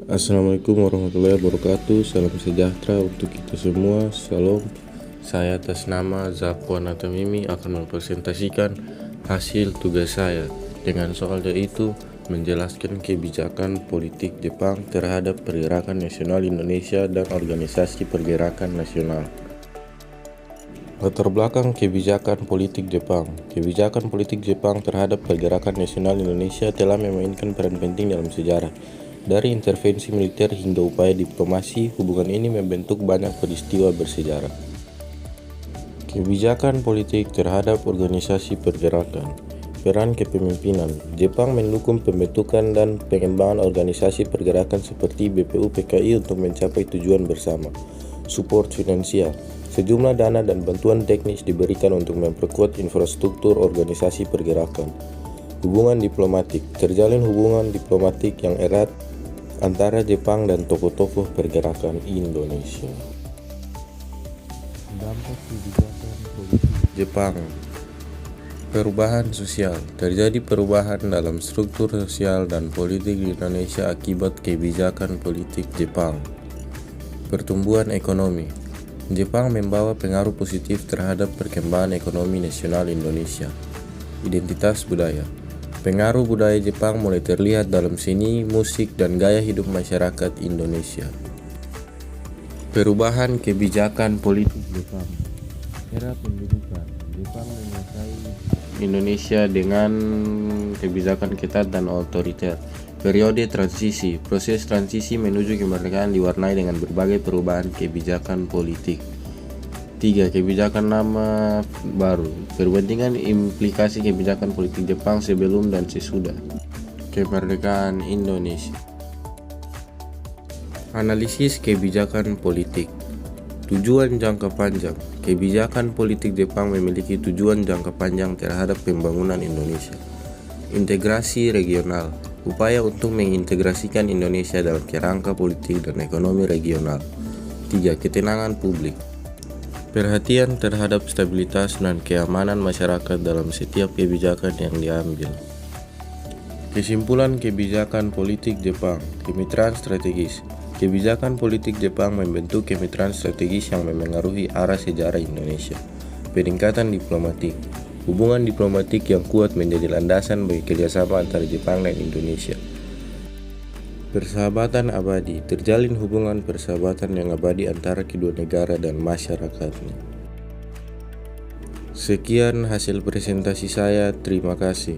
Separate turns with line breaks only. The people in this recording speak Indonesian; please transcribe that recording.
Assalamualaikum warahmatullahi wabarakatuh. Salam sejahtera untuk kita semua. Salam. Saya atas nama Zakwan atau Mimi akan mempresentasikan hasil tugas saya dengan soal yaitu menjelaskan kebijakan politik Jepang terhadap pergerakan nasional Indonesia dan organisasi pergerakan nasional. Latar belakang kebijakan politik Jepang. Kebijakan politik Jepang terhadap pergerakan nasional Indonesia telah memainkan peran penting dalam sejarah. Dari intervensi militer hingga upaya diplomasi, hubungan ini membentuk banyak peristiwa bersejarah. Kebijakan politik terhadap organisasi pergerakan. Peran kepemimpinan. Jepang mendukung pembentukan dan pengembangan organisasi pergerakan seperti BPU PKI untuk mencapai tujuan bersama. Support finansial. Sejumlah dana dan bantuan teknis diberikan untuk memperkuat infrastruktur organisasi pergerakan. Hubungan diplomatik. Terjalin hubungan diplomatik yang erat antara Jepang dan tokoh-tokoh pergerakan Indonesia. Dampak kebijakan politik Jepang. Perubahan sosial. Terjadi perubahan dalam struktur sosial dan politik di Indonesia akibat kebijakan politik Jepang. Pertumbuhan ekonomi. Jepang membawa pengaruh positif terhadap perkembangan ekonomi nasional Indonesia. Identitas budaya. Pengaruh budaya Jepang mulai terlihat dalam seni, musik, dan gaya hidup masyarakat Indonesia. Perubahan kebijakan politik Jepang. Era pendudukan. Jepang menguasai Indonesia dengan kebijakan ketat dan otoriter. Periode transisi. Proses transisi menuju kemerdekaan diwarnai dengan berbagai perubahan kebijakan politik. 3. Kebijakan nama baru. Perbandingan implikasi kebijakan politik Jepang sebelum dan sesudah kemerdekaan Indonesia. Analisis kebijakan politik. Tujuan jangka panjang. Kebijakan politik Jepang memiliki tujuan jangka panjang terhadap pembangunan Indonesia. Integrasi regional. Upaya untuk mengintegrasikan Indonesia dalam kerangka politik dan ekonomi regional. 3. Ketenangan publik. Perhatian terhadap stabilitas dan keamanan masyarakat dalam setiap kebijakan yang diambil. Kesimpulan kebijakan politik Jepang. Kemitraan strategis. Kebijakan politik Jepang membentuk kemitraan strategis yang memengaruhi arah sejarah Indonesia. Peningkatan diplomatik. Hubungan diplomatik yang kuat menjadi landasan bagi kerjasama antara Jepang dan Indonesia. Persahabatan abadi. Terjalin hubungan persahabatan yang abadi antara kedua negara dan masyarakatnya. Sekian hasil presentasi saya. Terima kasih.